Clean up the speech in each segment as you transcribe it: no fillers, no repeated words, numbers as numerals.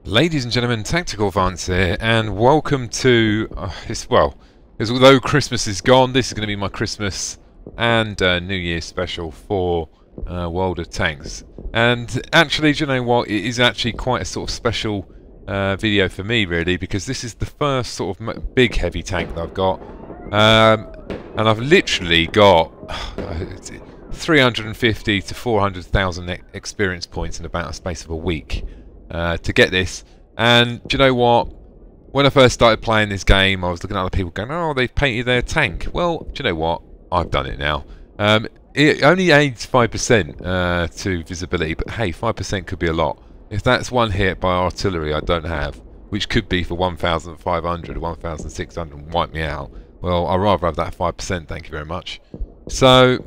Ladies and gentlemen, Tactical Vance here, and welcome to although Christmas is gone, this is going to be my Christmas and New Year special for World of Tanks. And actually, do you know what? It is actually quite a sort of special video for me, really, because this is the first sort of big heavy tank that I've got, and I've literally got 350 to 400,000 experience points in about a space of a week. To get this. And do you know what? When I first started playing this game, I was looking at other people going, oh, they've painted their tank. Well, do you know what? I've done it now. It only aids 5% to visibility, but hey, 5% could be a lot. If that's one hit by artillery I don't have, which could be for 1,500 or 1,600 and wipe me out, well, I'd rather have that 5%, thank you very much. So,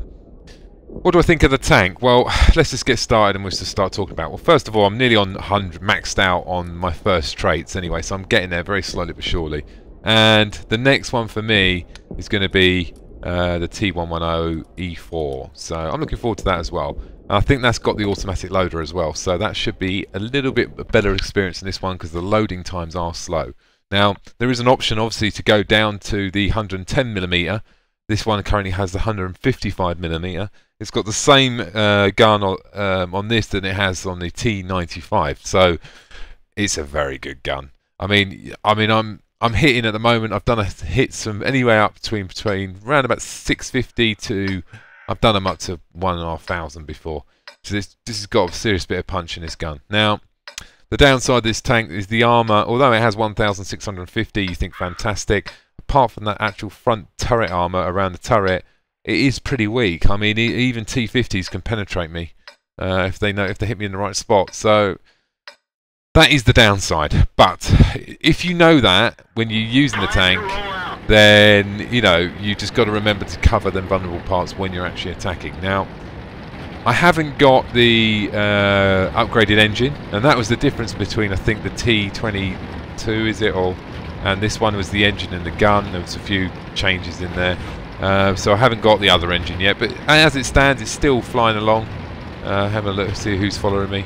what do I think of the tank? Well, let's just get started and we'll just start talking about it. Well, first of all, I'm nearly on 100, maxed out on my first traits anyway, so I'm getting there very slowly but surely. And the next one for me is going to be the T110 E4. So I'm looking forward to that as well. And I think that's got the automatic loader as well, so that should be a little bit better experience than this one because the loading times are slow. Now, there is an option obviously to go down to the 110mm. This one currently has the 155mm. It's got the same gun on this than it has on the T95, so it's a very good gun. I mean, I'm hitting at the moment. I've done a hits from anywhere up between around about 650 to I've done them up to 1,500 before. So this has got a serious bit of punch in this gun. Now, the downside of this tank is the armor. Although it has 1,650, you think fantastic. Apart from that actual front turret armor around the turret, it is pretty weak. I mean, even T30s can penetrate me if they hit me in the right spot. So that is the downside. But if you know that when you're using the tank, then you just got to remember to cover them vulnerable parts when you're actually attacking. Now, I haven't got the upgraded engine, and that was the difference between I think the T22 is it all. And this one was the engine and the gun. There was a few changes in there. So I haven't got the other engine yet. But as it stands, it's still flying along. Have a look, see who's following me.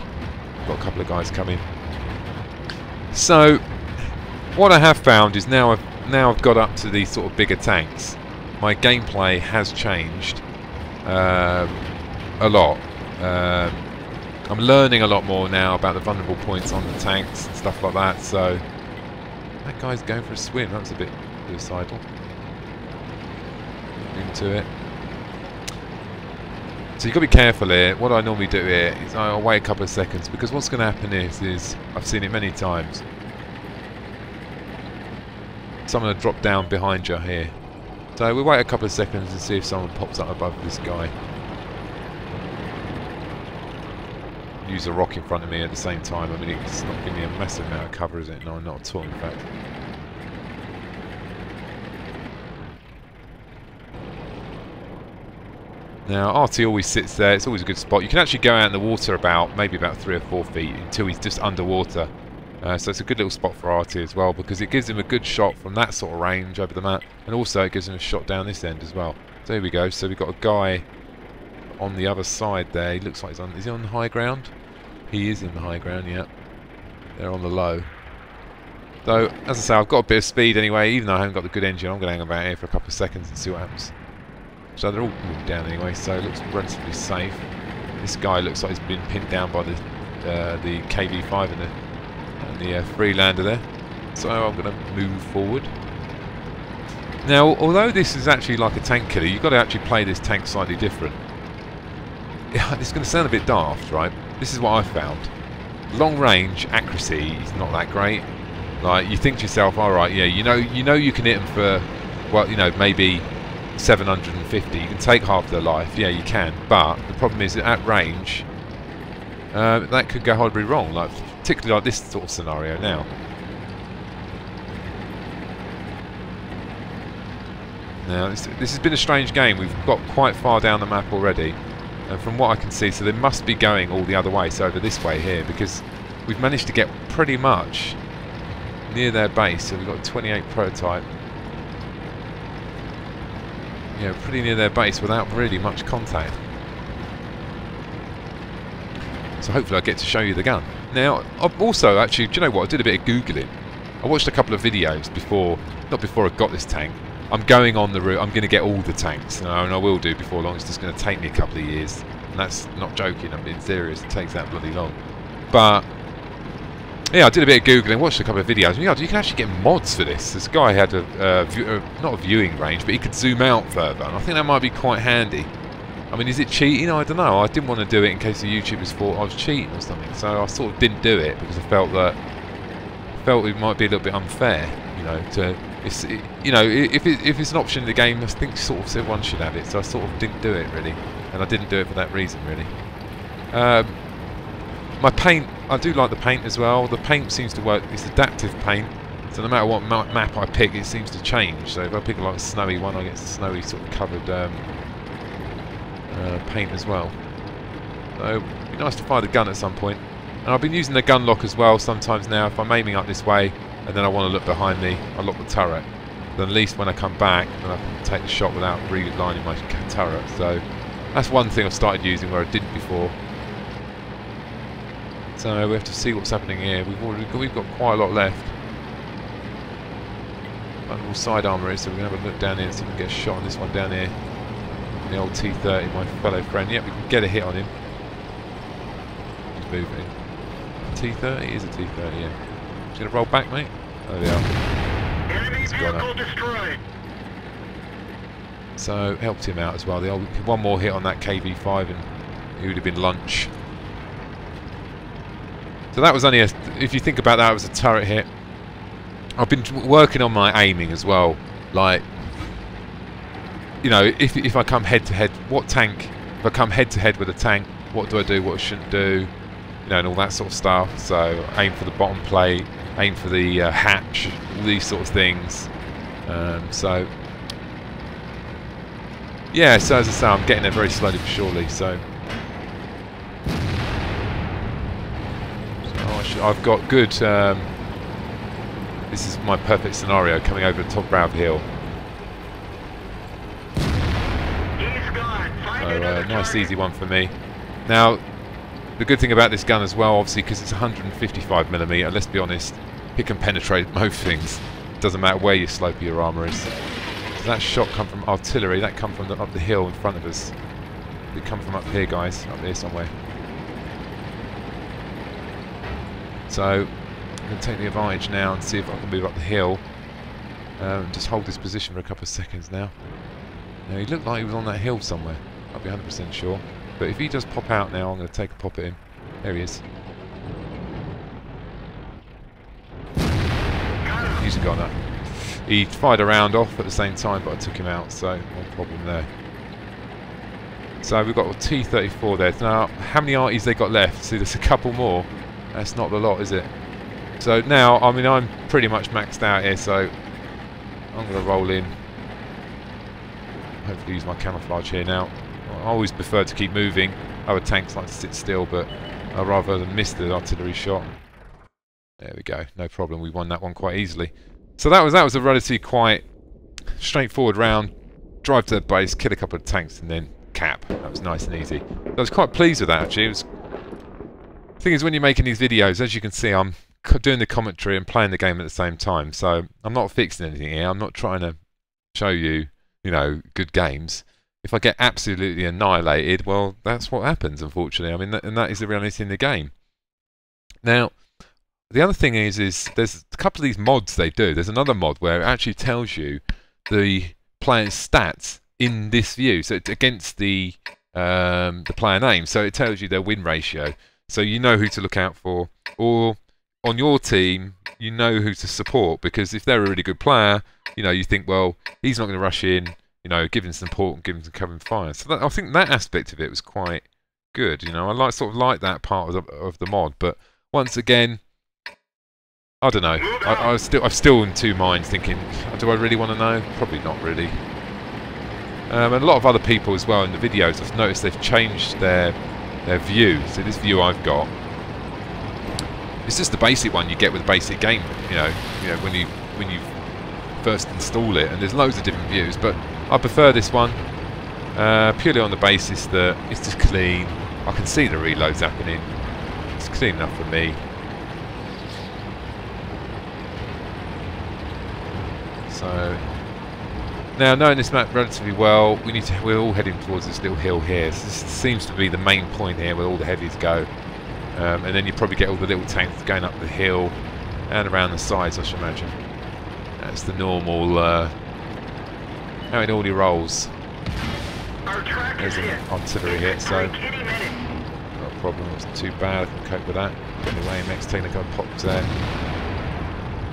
Got a couple of guys coming. So what I have found is now I've got up to these sort of bigger tanks. My gameplay has changed a lot. I'm learning a lot more now about the vulnerable points on the tanks and stuff like that. So that guy's going for a swim. That was a bit suicidal. Into it. So you've got to be careful here. What I normally do here is I'll wait a couple of seconds, because what's going to happen is I've seen it many times. Someone will drop down behind you here. So we'll wait a couple of seconds and see if someone pops up above this guy. Use a rock in front of me at the same time. I mean, it's not giving me a massive amount of cover, is it? No, not at all, in fact. Now, RT always sits there. It's always a good spot. You can actually go out in the water maybe about 3 or 4 feet until he's just underwater. So it's a good little spot for RT as well, because it gives him a good shot from that sort of range over the map, and also it gives him a shot down this end as well. So here we go. So we've got a guy on the other side there. He looks like he's on. Is he on the high ground? He is in the high ground. Yeah. They're on the low. So as I say, I've got a bit of speed anyway. Even though I haven't got the good engine, I'm going to hang about here for a couple of seconds and see what happens. So they're all moved down anyway, so it looks relatively safe. This guy looks like he's been pinned down by the KV5 and the Freelander there. So I'm going to move forward. Now, although this is actually like a tank killer, you've got to actually play this tank slightly different. It's going to sound a bit daft, right? This is what I found. Long range accuracy is not that great. Like, you think to yourself, all right, yeah, you know you can hit them for, well, maybe 750. You can take half their life. Yeah, you can. But the problem is that at range, that could go horribly wrong. Like, particularly like this sort of scenario now. Now, this has been a strange game. We've got quite far down the map already. And from what I can see, so they must be going all the other way, so over this way here, because we've managed to get pretty much near their base. So we've got a 28 prototype. Yeah, pretty near their base without really much contact. So hopefully I get to show you the gun. Now, I've also actually, do you know what? I did a bit of Googling. I watched a couple of videos before, not before I got this tank. I'm going on the route, I'm going to get all the tanks, and I will do before long. It's just going to take me a couple of years. And that's not joking, I'm being serious, it takes that bloody long. But, yeah, I did a bit of Googling, watched a couple of videos. You can actually get mods for this. This guy had not a viewing range, but he could zoom out further, and I think that might be quite handy. I mean, is it cheating? I don't know. I didn't want to do it in case the YouTubers thought I was cheating or something, so I sort of didn't do it because I felt it might be a little bit unfair, you know. If it's an option in the game, I think sort of everyone should have it. So I sort of didn't do it really, and I didn't do it for that reason really. My paint, I do like the paint as well. The paint seems to work. It's adaptive paint, so no matter what map I pick, it seems to change. So if I pick like a snowy one, I get snowy sort of covered paint as well. So it'd be nice to find a gun at some point. And I've been using the gun lock as well sometimes now. If I'm aiming up this way and then I want to look behind me, I lock the turret. Then at least when I come back, then I can take the shot without relining my turret. So that's one thing I've started using where I didn't before. So we have to see what's happening here. We've got quite a lot left. All side armour is, so we're going to have a look down here and see if we can get a shot on this one down here. The old T30, my fellow friend. Yep, we can get a hit on him. He's moving. T30 is a T30, yeah. He's going to roll back, mate. Oh, they are. He's gone up. Destroyed. So, helped him out as well. The old, one more hit on that KV5 and he would have been lunch. So that was only a, if you think about that, it was a turret hit. I've been working on my aiming as well. Like, you know, if I come head to head, what tank? If I come head to head with a tank, what do I do? What I shouldn't do? You know, and all that sort of stuff. So aim for the bottom plate, aim for the hatch, all these sort of things. So yeah. So as I say, I'm getting there very slowly but surely. So I've got good. This is my perfect scenario coming over the top of Brow Hill. So nice easy one for me. Now the good thing about this gun as well, obviously, because it's 155mm, let's be honest, it can penetrate most things. It doesn't matter where your slope of your armour is. So that shot come from artillery, that come from up the hill in front of us. It come from up here, guys, up here somewhere. So I'm going to take the advantage now and see if I can move up the hill. Just hold this position for a couple of seconds now. Now he looked like he was on that hill somewhere. I'll be 100% sure. But if he does pop out now, I'm going to take a pop at him. There he is. He's gone up. He fired a round off at the same time, but I took him out, so no problem there. So we've got a T34 there. Now, how many arties they got left? See, there's a couple more. That's not a lot, is it? So now, I mean, I'm pretty much maxed out here, so I'm going to roll in. Hopefully use my camouflage here now. I always prefer to keep moving. Other tanks like to sit still, but I'd rather than miss the artillery shot. There we go, no problem. We won that one quite easily. So that was a relatively quite straightforward round. Drive to the base, kill a couple of tanks, and then cap. That was nice and easy. I was quite pleased with that actually. The thing is, when you're making these videos, as you can see, I'm doing the commentary and playing the game at the same time. So I'm not fixing anything here. I'm not trying to show you, you know, good games. If I get absolutely annihilated, well, that's what happens, unfortunately. I mean, and that is the reality in the game. Now, the other thing is there's a couple of these mods they do. There's another mod where it actually tells you the player's stats in this view. So it's against the player name. So it tells you their win ratio. So you know who to look out for. Or on your team, you know who to support. Because if they're a really good player, you know, you think, well, he's not going to rush in. You know, give him some support and give him some cover and fire. So that, I think that aspect of it was quite good. You know, I sort of like that part of the mod. But once again, I don't know. I'm still in two minds, thinking, do I really want to know? Probably not really. And a lot of other people as well in the videos, I've noticed they've changed their view. So this view I've got, it's just the basic one you get with the basic game. You know when you first install it, and there's loads of different views, but I prefer this one purely on the basis that it's just clean. I can see the reloads happening. It's clean enough for me. So now, knowing this map relatively well, we're all heading towards this little hill here. So this seems to be the main point here where all the heavies go. And then you probably get all the little tanks going up the hill and around the sides, I should imagine. That's the normal how it already rolls. There's an artillery hit, so not a problem. It's not too bad. I can cope with that. Get the way MX taking a couple of pops there.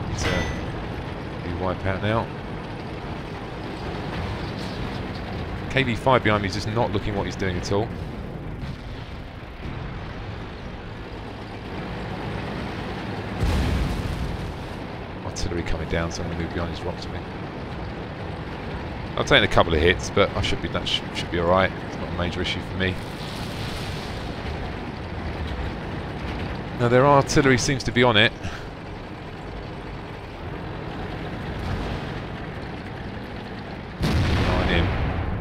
Need to wipe out now. KV5 behind me is just not looking what he's doing at all. Artillery coming down, so I'm going to move behind his rocks with me. I've taken a couple of hits, but that should be alright. It's not a major issue for me. Now their artillery seems to be on it. On him.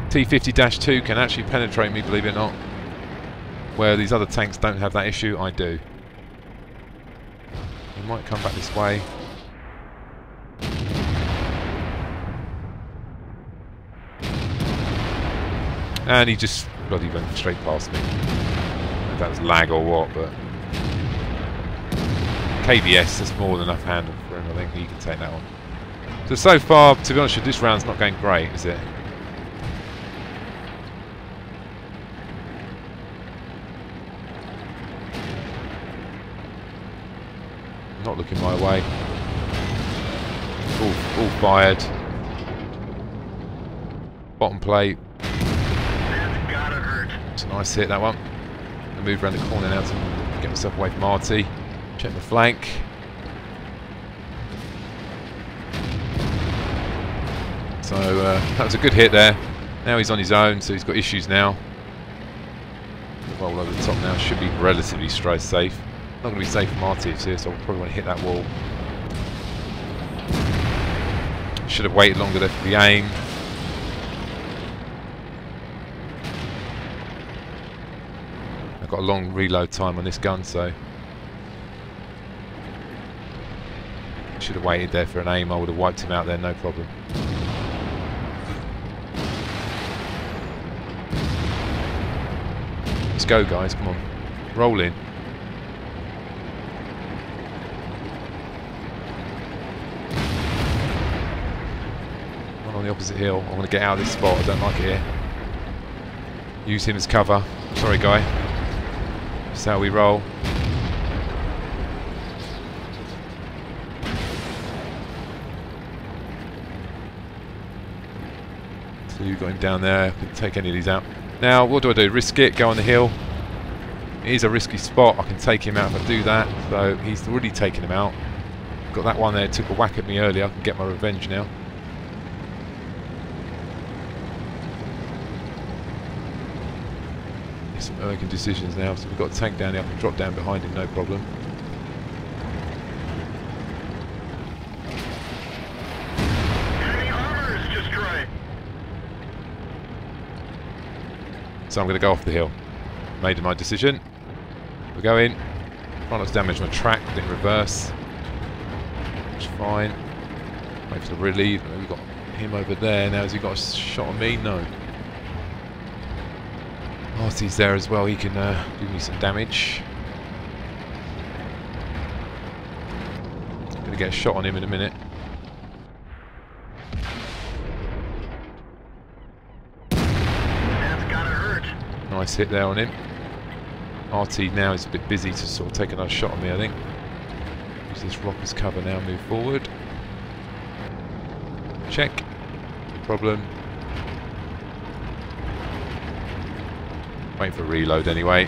T30-2 can actually penetrate me, believe it or not. Where these other tanks don't have that issue, I do. He might come back this way. And he just bloody went straight past me. I don't know if that was lag or what, but KBS, that's more than enough handle for him. I think he can take that one. So far, to be honest with you, this round's not going great, is it? Not looking my way. All fired. Bottom plate. It's a nice hit, that one. I move around the corner now to get myself away from Arty. Check the flank. So that was a good hit there. Now he's on his own, so he's got issues now. Roll over the top now, should be relatively safe. Not going to be safe from Arty here, so I'll probably want to hit that wall. Should have waited longer there for the aim. I've got a long reload time on this gun, so should have waited there for an aim. I would have wiped him out there, no problem. Let's go, guys, come on. Roll in. One on the opposite hill. I want to get out of this spot, I don't like it here. Use him as cover. Sorry, guy. That's how we roll. So you've got him down there. I can take any of these out. Now, what do? Risk it, go on the hill. It is a risky spot. I can take him out if I do that. So he's already taken him out. Got that one there, took a whack at me earlier. I can get my revenge now. Some making decisions now. So we've got a tank down here. I can drop down behind him, no problem. Enemy armor is destroyed. So I'm going to go off the hill. Made my decision. We're going. Try not to damage my track, then reverse. Which is fine. Wait for the relief. We've got him over there. Now has he got a shot on me? No. Arty's there as well. He can do me some damage. Going to get a shot on him in a minute. That's gotta hurt. Nice hit there on him. Arty now is a bit busy to sort of take another shot on me, I think. Use this rock as cover now, move forward. Check. No problem. Wait for a reload anyway.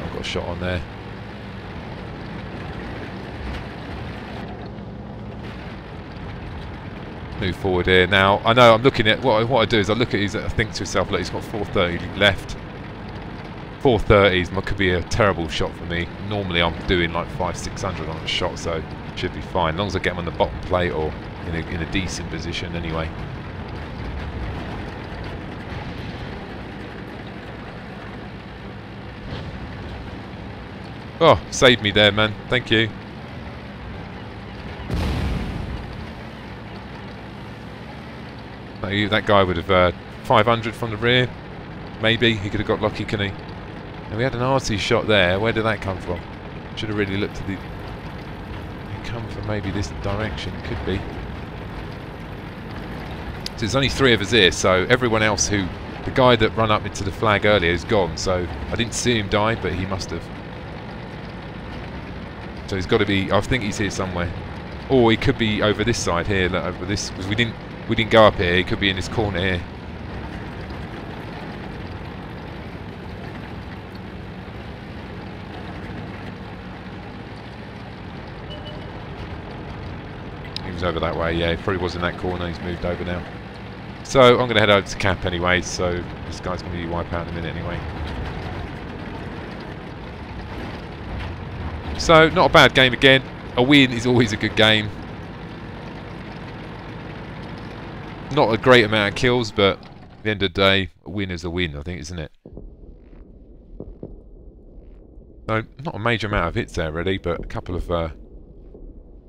I've got a shot on there. Move forward here. Now, I know I'm looking at what I do is I look at I think to myself, look, he's got 430 left. 430s could be a terrible shot for me. Normally I'm doing like 500-600 on a shot, so should be fine. As long as I get him on the bottom plate or in a decent position anyway. Oh, saved me there, man. Thank you. That guy would have 500 from the rear. Maybe. He could have got lucky, couldn't he? And we had an RC shot there. Where did that come from? Should have really looked at the... It come from maybe this direction. Could be. So there's only 3 of us here, so everyone else who... The guy that ran up into the flag earlier is gone, so I didn't see him die, but he must have. So he's got to be... I think he's here somewhere. Or he could be over this side here, look, over this, because we didn't go up here. He could be in this corner here. He was over that way, yeah, he probably was in that corner. He's moved over now. So I'm going to head over to camp anyway, so this guy's going to be wiped out in a minute anyway. So, not a bad game again. A win is always a good game. Not a great amount of kills, but at the end of the day, a win is a win, I think, isn't it? So, not a major amount of hits there, really, but a couple of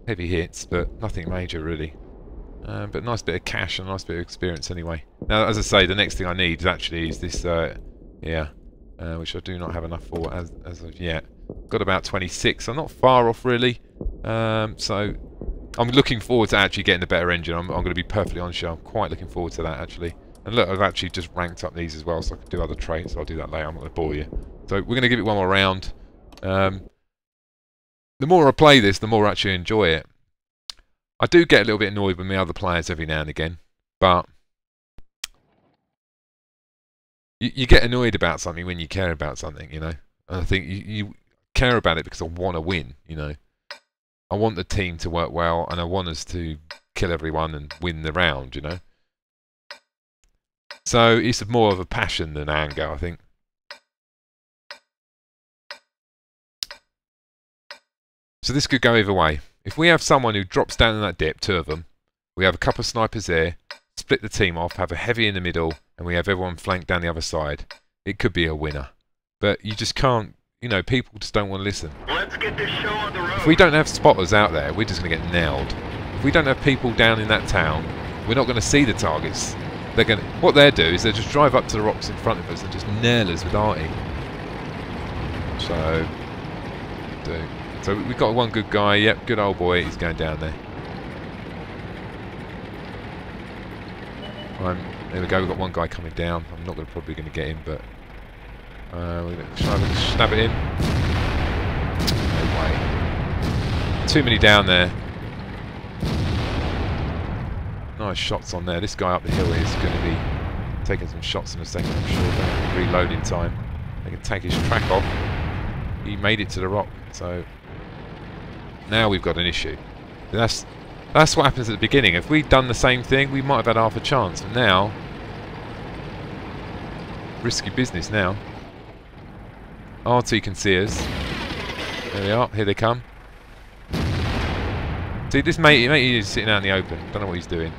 heavy hits, but nothing major, really. But nice bit of cash and a nice bit of experience anyway. Now, as I say, the next thing I need is this here, which I do not have enough for as of yet. Got about 26. I'm not far off really. So I'm looking forward to actually getting a better engine. I'm going to be perfectly honest with you. I'm quite looking forward to that actually. And look, I've actually just ranked up these as well, so I can do other traits. I'll do that later. I'm not going to bore you. So we're going to give it one more round. The more I play this, the more I actually enjoy it. I do get a little bit annoyed with my other players every now and again, but you get annoyed about something when you care about something, you know. And I think you care about it because I want to win, you know. I want the team to work well, and I want us to kill everyone and win the round, you know. So it's more of a passion than anger, I think. So this could go either way. If we have someone who drops down in that dip, 2 of them, we have a couple of snipers there, split the team off, have a heavy in the middle, and we have everyone flanked down the other side, it could be a winner. But you just can't, you know, people just don't want to listen. Let's get this show on the road. If we don't have spotters out there, we're just going to get nailed. If we don't have people down in that town, we're not going to see the targets. What they'll do is they'll just drive up to the rocks in front of us and just nail us with arty. So we've got one good guy. Yep, good old boy. He's going down there. There we go. We've got one guy coming down. I'm not probably going to get him, but we're going to try and snap it in. No way. Too many down there. Nice shots on there. This guy up the hill is going to be taking some shots in a second, I'm sure. Reloading time. They can take his track off. He made it to the rock, so now we've got an issue. That's what happens at the beginning. If we'd done the same thing, we might have had half a chance. But now, risky business now. RT can see us. There they are. Here they come. See, this mate is sitting out in the open. Don't know what he's doing.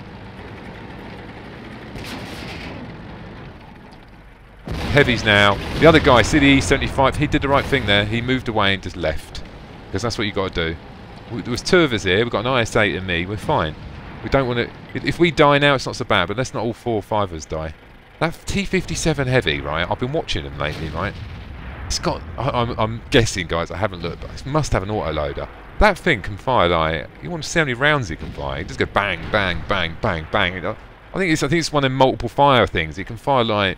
Heavies now. The other guy, see the E75, he did the right thing there. He moved away and just left. Because that's what you got to do. There was 2 of us here. We've got an IS-8 and me. We're fine. We don't want to... If we die now, it's not so bad. But let's not all 4 or 5 of us die. That T57 heavy, right? I've been watching them lately, right? It's got... I'm guessing, guys. I haven't looked. But it must have an autoloader. That thing can fire like... You want to see how many rounds it can fire? It just go bang, bang, bang, bang, bang. I think it's one of them multiple fire things. It can fire like...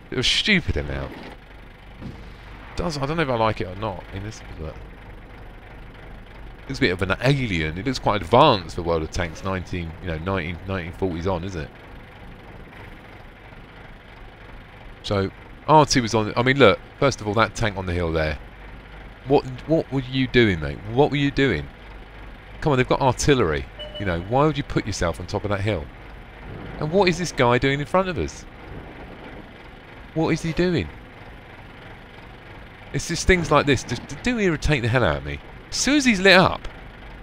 It was a stupid amount. I don't know if I like it or not. I mean, this it's a bit of an alien. It looks quite advanced for World of Tanks 1940s on, isn't it? So RT was on. I mean, look. First of all, that tank on the hill there. What were you doing, mate? What were you doing? Come on, they've got artillery. You know, why would you put yourself on top of that hill? And what is this guy doing in front of us? What is he doing? It's just things like this just do irritate the hell out of me. As soon as he's lit up,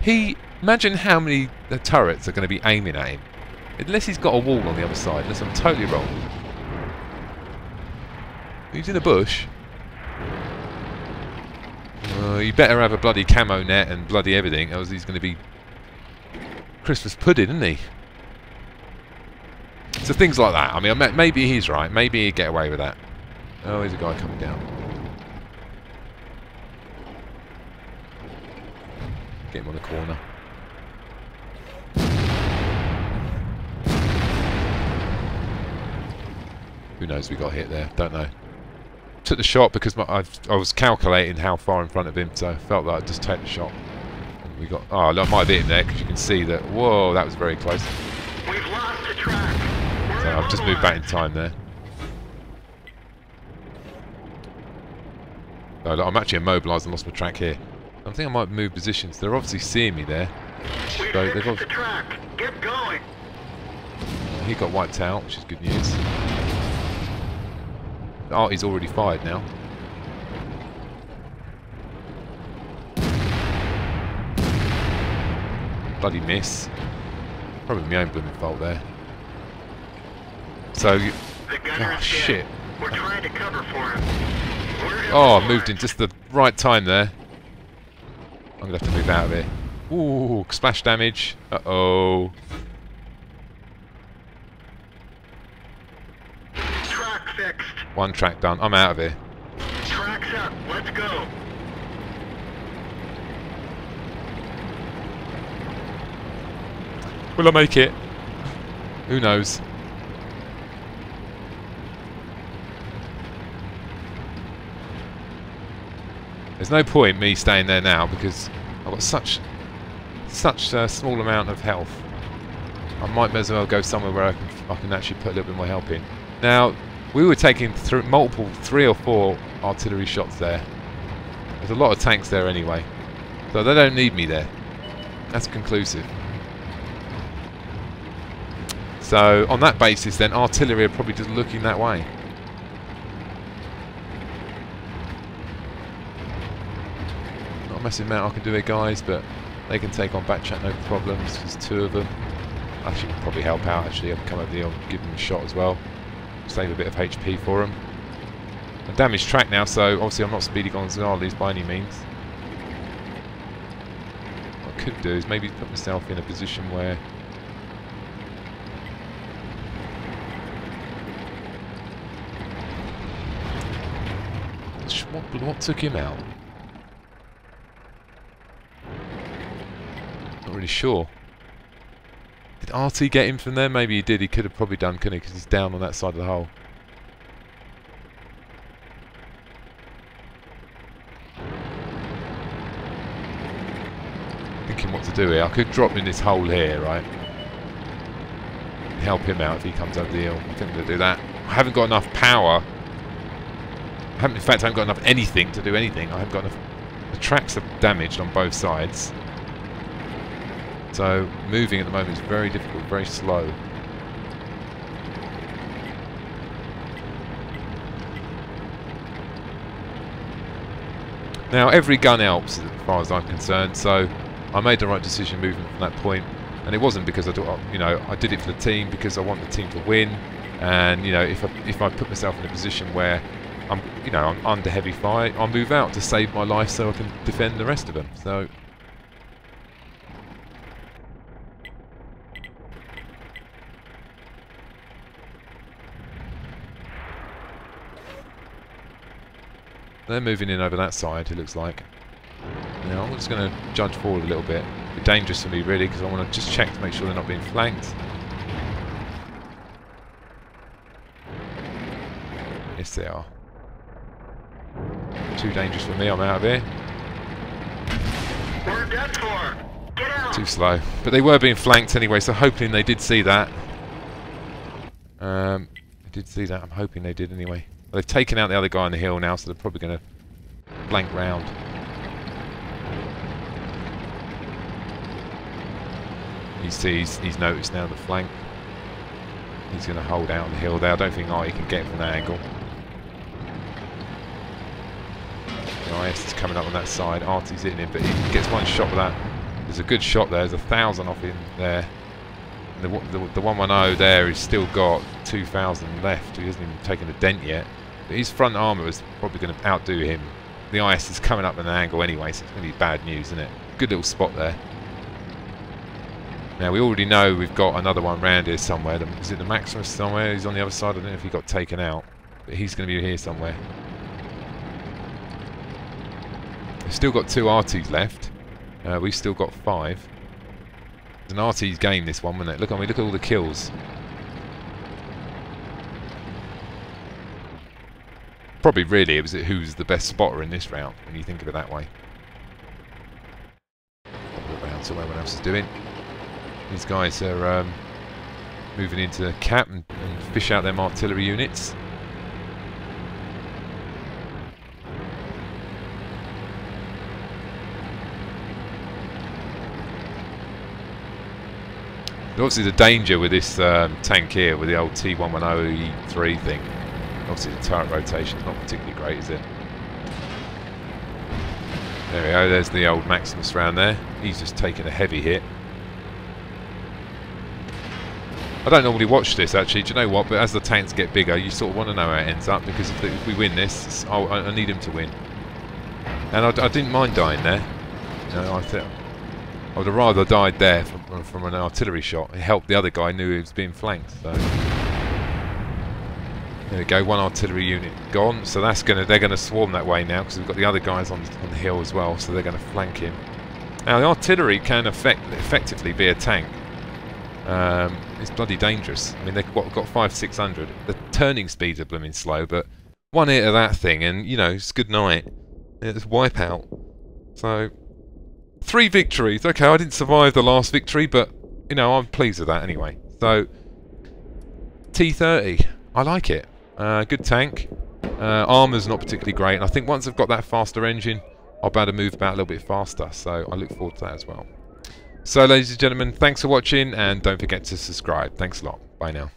imagine how many turrets are going to be aiming at him. Unless he's got a wall on the other side, unless I'm totally wrong. He's in a bush. You better have a bloody camo net and bloody everything, else he's going to be Christmas pudding, isn't he? So things like that. I mean, maybe he's right. Maybe he'd get away with that. Oh, here's a guy coming down. Get him on the corner. Who knows? We got hit there. Don't know. Took the shot because I was calculating how far in front of him, so I felt like I'd just take the shot. And we got. Oh, I might have hit him there because you can see that. Whoa, that was very close. We've lost the track. So I've just moved back in time there. Oh, look, I'm actually immobilised and lost my track here. I think I might move positions. They're obviously seeing me there. We've So finished the track. Get going. He got wiped out, which is good news. Oh, he's already fired now. Bloody miss. Probably my own blooming fault there. So, The gunner oh is shit. dead. We're trying to cover for him. Oh, I moved in just the right time there. I'm going to have to move out of here. Ooh, splash damage. Uh-oh. Track fixed. One track done. I'm out of here. Track's up. Let's go. Will I make it? Who knows? There's no point me staying there now because I've got such a small amount of health. I might as well go somewhere where I can actually put a little bit more help in. Now, we were taking multiple 3 or 4 artillery shots there. There's a lot of tanks there anyway, so they don't need me there. That's conclusive. So on that basis, then artillery are probably just looking that way. Not a massive amount I can do here, guys, but they can take on Backchat no problems. There's 2 of them. I should probably help out. Actually, I'll come over here and give them a shot as well. Save a bit of HP for them. A damaged track now, so obviously I'm not Speedy Gonzales by any means. What I could do is maybe put myself in a position where what took him out? Not really sure. Did RT get him from there? Maybe he did. He could have probably done, couldn't he? Because he's down on that side of the hole. Thinking what to do here. I could drop in this hole here, right? Help him out if he comes over the hill. I think I'm going to do that. I haven't got enough power. In fact, I haven't got enough anything to do anything. I haven't got enough. The tracks are damaged on both sides. So moving at the moment is very difficult, very slow. Now every gun helps as far as I'm concerned, so I made the right decision moving from that point. And it wasn't because I thought, you know, I did it for the team because I want the team to win. And you know, if I put myself in a position where I'm under heavy fire, I'll move out to save my life so I can defend the rest of them. So they're moving in over that side, it looks like. Now I'm just going to judge forward a little bit. A bit dangerous for me really, because I want to just check to make sure they're not being flanked. Yes they are. Too dangerous for me, I'm out of here. We're done for. Get out. Too slow. But they were being flanked anyway, so hoping they did see that. They did see that, I'm hoping they did anyway. Well, they've taken out the other guy on the hill now, so they're probably going to flank round. You see, he's noticed now the flank. He's going to hold out on the hill there. I don't think Artie can get from that angle. Nice, it's coming up on that side. Artie's hitting him, but he gets one shot with that. There's a good shot there. There's 1,000 off him there. The 110 there, he's still got 2,000 left. He hasn't even taken a dent yet. But his front armour is probably going to outdo him the ice is coming up at an angle anyway, so it's going to be bad news, isn't it? Good little spot there. Now we already know we've got another one round here somewhere. Is it the Maximus somewhere? He's on the other side. I don't know if he got taken out, but he's going to be here somewhere. We've still got 2 RTs left. We've still got 5. It's an RT's game, this one, wasn't it? Look at me, look at all the kills. Probably really it was who's the best spotter in this round, when you think of it that way. Look around to what everyone else is doing. These guys are moving into cap and fish out them artillery units. And obviously the danger with this tank here, with the old T110E3 thing, obviously the turret rotation is not particularly great, is it? There we go, there's the old Maximus round there. He's just taken a heavy hit. I don't normally watch this actually, do you know what, but as the tanks get bigger you sort of want to know how it ends up, because if we win this, I need him to win. And I didn't mind dying there. You know, I would have rather died there from an artillery shot. It helped the other guy, knew he was being flanked. So there we go, 1 artillery unit gone. So they're gonna swarm that way now, because we've got the other guys on the hill as well, so they're going to flank him. Now the artillery can effectively be a tank. It's bloody dangerous. I mean, they've got 500-600. The turning speeds are blooming slow, but 1 hit of that thing and, you know, it's good night. It's wipeout. So 3 victories. Okay, I didn't survive the last victory, but, you know, I'm pleased with that anyway. So T30, I like it. Good tank. Armour's not particularly great, and I think once I've got that faster engine, I'll be able to move about a little bit faster, so I look forward to that as well. So ladies and gentlemen, thanks for watching, and don't forget to subscribe. Thanks a lot. Bye now.